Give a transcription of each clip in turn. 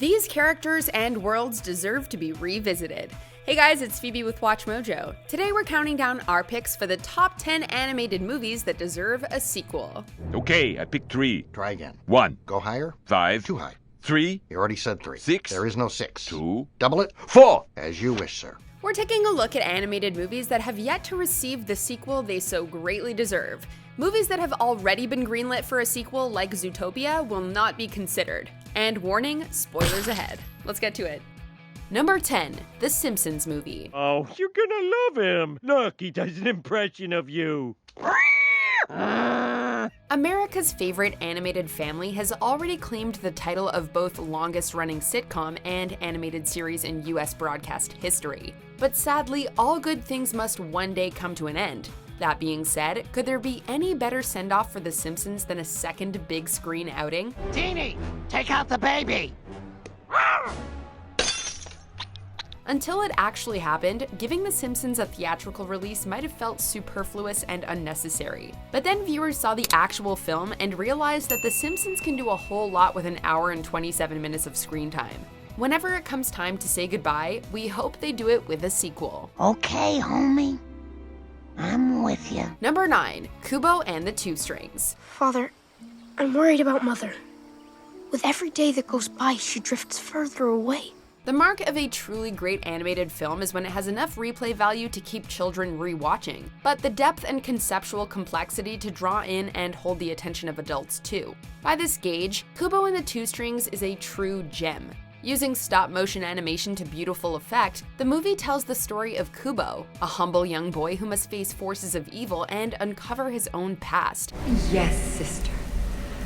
These characters and worlds deserve to be revisited. Hey guys, it's Phoebe with WatchMojo. Today we're counting down our picks for the top 10 animated movies that deserve a sequel. Okay, I picked 3. Try again. 1. Go higher. 5. Too high. 3. You already said 3. 6. There is no 6. 2. Double it. 4. As you wish, sir. We're taking a look at animated movies that have yet to receive the sequel they so greatly deserve. Movies that have already been greenlit for a sequel, like Zootopia, will not be considered. And warning, spoilers ahead. Let's get to it. Number 10, The Simpsons Movie. Oh, you're gonna love him. Look, he does an impression of you. America's favorite animated family has already claimed the title of both longest-running sitcom and animated series in US broadcast history. But sadly, all good things must one day come to an end. That being said, could there be any better send-off for The Simpsons than a second big screen outing? Teeny, take out the baby! Until it actually happened, giving The Simpsons a theatrical release might have felt superfluous and unnecessary. But then viewers saw the actual film and realized that The Simpsons can do a whole lot with an hour and 27 minutes of screen time. Whenever it comes time to say goodbye, we hope they do it with a sequel. Okay, homie. I'm with you. Number 9, Kubo and the Two Strings. Father, I'm worried about Mother. With every day that goes by, she drifts further away. The mark of a truly great animated film is when it has enough replay value to keep children rewatching, but the depth and conceptual complexity to draw in and hold the attention of adults too. By this gauge, Kubo and the Two Strings is a true gem. Using stop-motion animation to beautiful effect, the movie tells the story of Kubo, a humble young boy who must face forces of evil and uncover his own past. Yes, sister.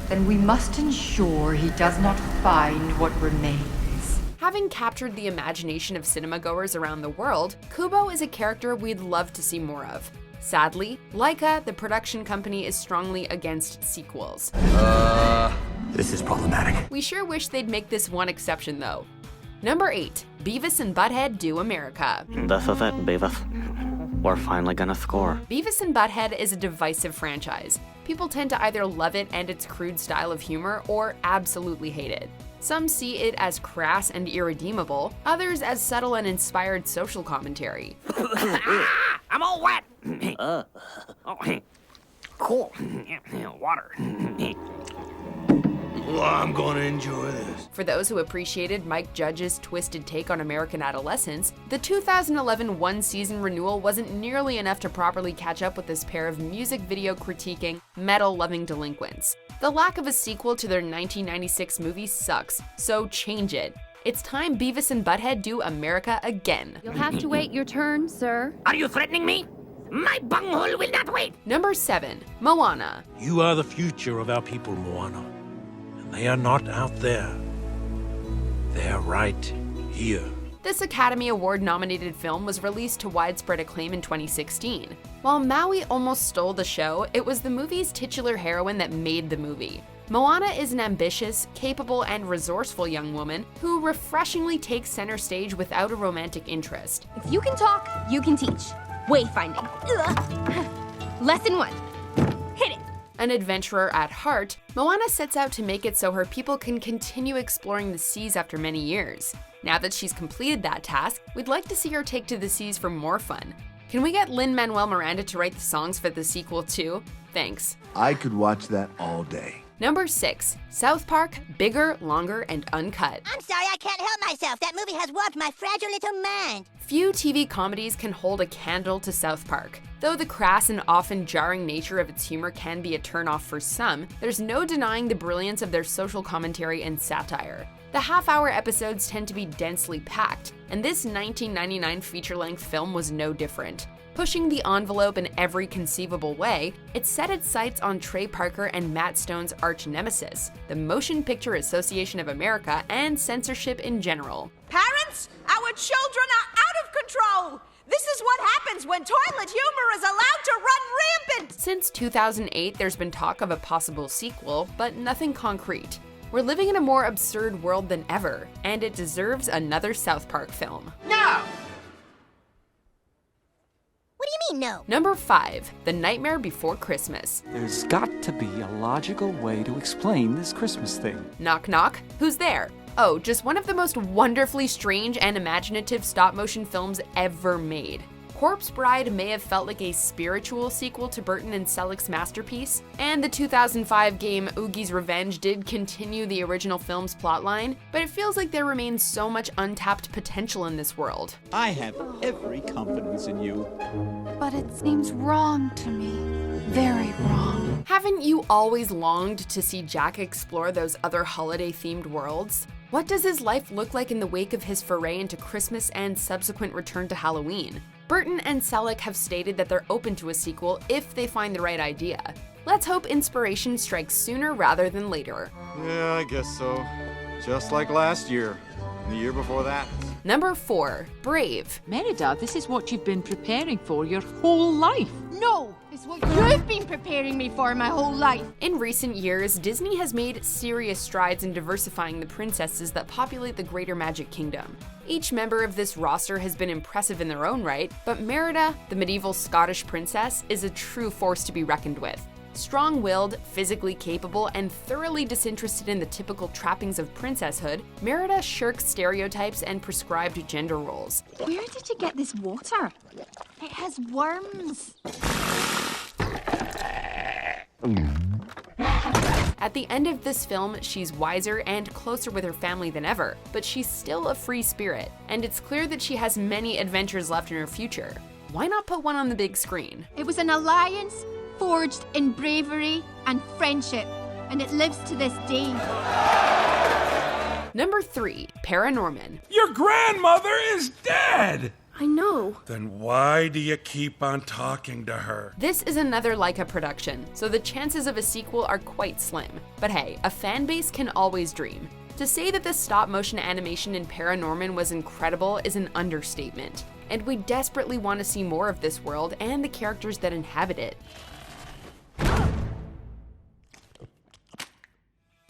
Then we must ensure he does not find what remains. Having captured the imagination of cinema-goers around the world, Kubo is a character we'd love to see more of. Sadly, Laika, the production company, is strongly against sequels. This is problematic. We sure wish they'd make this one exception though. Number 8, Beavis and Butthead Do America. This is it, Beavis. We're finally gonna score. Beavis and Butthead is a divisive franchise. People tend to either love it and its crude style of humor, or absolutely hate it. Some see it as crass and irredeemable, others as subtle and inspired social commentary. I'm all wet. Cool. Water. Well, I'm gonna enjoy this. For those who appreciated Mike Judge's twisted take on American adolescence, the 2011 one-season renewal wasn't nearly enough to properly catch up with this pair of music video critiquing, metal-loving delinquents. The lack of a sequel to their 1996 movie sucks, so change it. It's time Beavis and Butthead do America again. You'll have to wait your turn, sir. Are you threatening me? My bunghole will not wait. Number 7, Moana. You are the future of our people, Moana. And they are not out there. They are right here. This Academy Award-nominated film was released to widespread acclaim in 2016. While Maui almost stole the show, it was the movie's titular heroine that made the movie. Moana is an ambitious, capable, and resourceful young woman who refreshingly takes center stage without a romantic interest. If you can talk, you can teach. Wayfinding. Ugh. Lesson 1. Hit it. An adventurer at heart, Moana sets out to make it so her people can continue exploring the seas after many years. Now that she's completed that task, we'd like to see her take to the seas for more fun. Can we get Lin-Manuel Miranda to write the songs for the sequel too? Thanks. I could watch that all day. Number 6, South Park, Bigger, Longer, and Uncut. I'm sorry, I can't help myself. That movie has warped my fragile little mind. Few TV comedies can hold a candle to South Park. Though the crass and often jarring nature of its humor can be a turnoff for some, there's no denying the brilliance of their social commentary and satire. The half-hour episodes tend to be densely packed, and this 1999 feature-length film was no different. Pushing the envelope in every conceivable way, it set its sights on Trey Parker and Matt Stone's arch-nemesis, the Motion Picture Association of America and censorship in general. Parents, our children are out of control! This is what happens when toilet humor is allowed to run rampant! Since 2008, there's been talk of a possible sequel, but nothing concrete. We're living in a more absurd world than ever, and it deserves another South Park film. No! What do you mean, no? Number 5, The Nightmare Before Christmas. There's got to be a logical way to explain this Christmas thing. Knock knock, who's there? Oh, just one of the most wonderfully strange and imaginative stop-motion films ever made. Corpse Bride may have felt like a spiritual sequel to Burton and Selleck's masterpiece, and the 2005 game Oogie's Revenge did continue the original film's plotline, but it feels like there remains so much untapped potential in this world. I have every confidence in you. But it seems wrong to me. Very wrong. Haven't you always longed to see Jack explore those other holiday-themed worlds? What does his life look like in the wake of his foray into Christmas and subsequent return to Halloween? Burton and Selleck have stated that they're open to a sequel if they find the right idea. Let's hope inspiration strikes sooner rather than later. Yeah, I guess so. Just like last year, and the year before that. Number 4, Brave. Merida, this is what you've been preparing for your whole life. No, it's what you've been preparing me for my whole life. In recent years, Disney has made serious strides in diversifying the princesses that populate the Greater Magic Kingdom. Each member of this roster has been impressive in their own right, but Merida, the medieval Scottish princess, is a true force to be reckoned with. Strong-willed, physically capable, and thoroughly disinterested in the typical trappings of princesshood, Merida shirks stereotypes and prescribed gender roles. Where did you get this water? It has worms. At the end of this film, she's wiser and closer with her family than ever, but she's still a free spirit, and it's clear that she has many adventures left in her future. Why not put one on the big screen? It was an alliance forged in bravery and friendship, and it lives to this day. Number 3, ParaNorman. Your grandmother is dead! I know. Then why do you keep on talking to her? This is another Laika production, so the chances of a sequel are quite slim. But hey, a fan base can always dream. To say that the stop-motion animation in ParaNorman was incredible is an understatement, and we desperately want to see more of this world and the characters that inhabit it.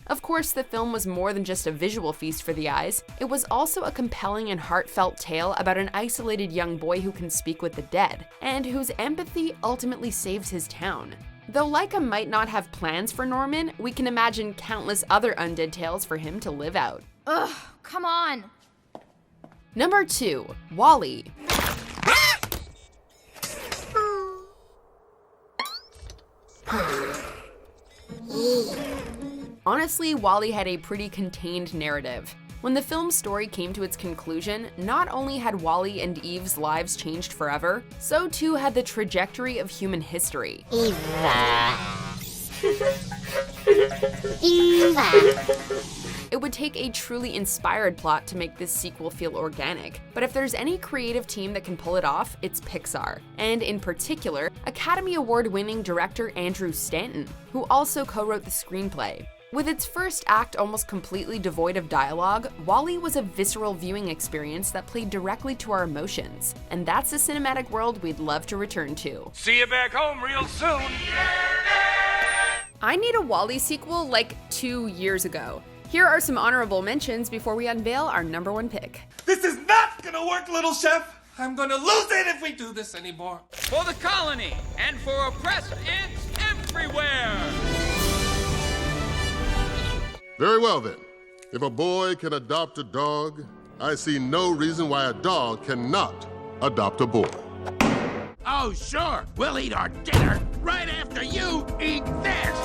Of course, the film was more than just a visual feast for the eyes. It was also a compelling and heartfelt tale about an isolated young boy who can speak with the dead, and whose empathy ultimately saves his town. Though Laika might not have plans for Norman, we can imagine countless other undead tales for him to live out. Ugh, come on. Number 2, WALL-E. Honestly, WALL-E had a pretty contained narrative. When the film's story came to its conclusion, not only had WALL-E and Eve's lives changed forever, so too had the trajectory of human history. It would take a truly inspired plot to make this sequel feel organic, but if there's any creative team that can pull it off, it's Pixar, and in particular, Academy Award-winning director Andrew Stanton, who also co-wrote the screenplay. With its first act almost completely devoid of dialogue, WALL-E was a visceral viewing experience that played directly to our emotions, and that's a cinematic world we'd love to return to. See you back home real soon! I need a WALL-E sequel like 2 years ago. Here are some honorable mentions before we unveil our number 1 pick. This is not gonna work, little chef! I'm gonna lose it if we do this anymore! For the colony, and for oppressed ants everywhere! Very well then. If a boy can adopt a dog, I see no reason why a dog cannot adopt a boy. Oh, sure. We'll eat our dinner right after you eat this.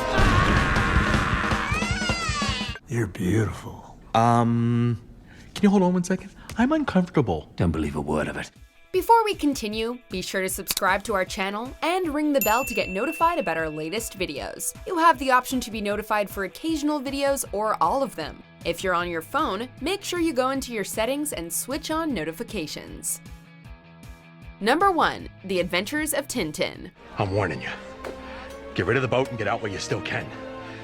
You're beautiful. Can you hold on 1 second? I'm uncomfortable. Don't believe a word of it. Before we continue, be sure to subscribe to our channel and ring the bell to get notified about our latest videos. You have the option to be notified for occasional videos or all of them. If you're on your phone, make sure you go into your settings and switch on notifications. Number 1, The Adventures of Tintin. I'm warning you. Get rid of the boat and get out while you still can.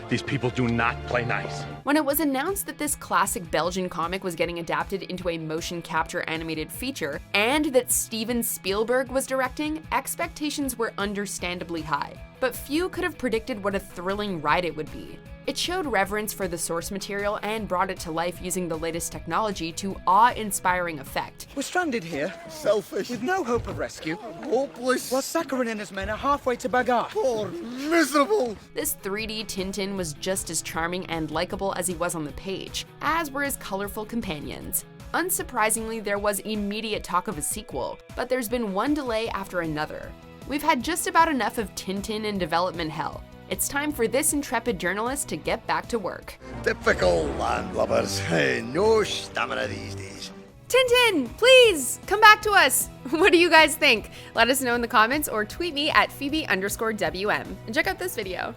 These people do not play nice. When it was announced that this classic Belgian comic was getting adapted into a motion capture animated feature, and that Steven Spielberg was directing, expectations were understandably high. But few could have predicted what a thrilling ride it would be. It showed reverence for the source material and brought it to life using the latest technology to awe-inspiring effect. We're stranded here. Selfish. With no hope of rescue. Hopeless. While Sakharine and his men are halfway to Bagar. Poor, miserable. This 3D Tintin was just as charming and likable as he was on the page, as were his colorful companions. Unsurprisingly, there was immediate talk of a sequel, but there's been one delay after another. We've had just about enough of Tintin in development hell. It's time for this intrepid journalist to get back to work. Typical landlubbers. No stamina these days. Tintin, please come back to us. What do you guys think? Let us know in the comments or tweet me at Phoebe_WM. And check out this video.